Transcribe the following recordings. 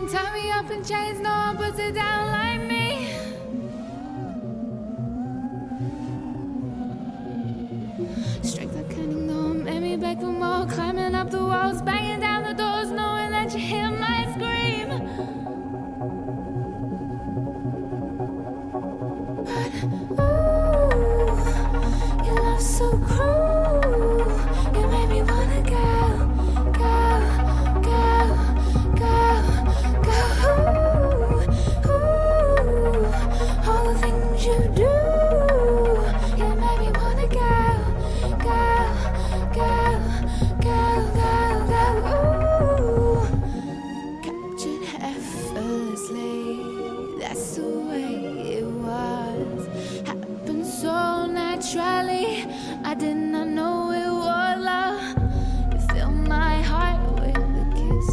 name, tie me up in chains, no one puts it down like me. Strength like cunning, though, made me beg for more. Climbing up the walls, banging down the doors, knowing that you hear my scream. But ooh, your love's so cruel. You made me wanna go, go, go, go, go. Ooh, all the things you do, you made me wanna go, go, go, go, go, go. Ooh, captured effortlessly, that's the way it was. Happened so naturally, I did not know it was love. You fill my heart with a kiss,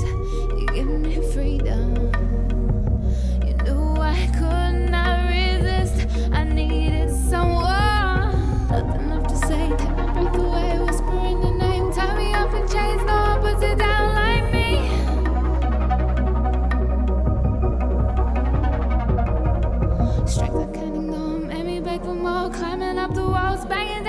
you give me freedom. You knew I could not resist, I needed someone. Nothing left to say, take my breath away, whispering your name. Tie me up in chains, no one puts it down like me. Strength like cunning, though, made me beg for more. Climbing up the walls, banging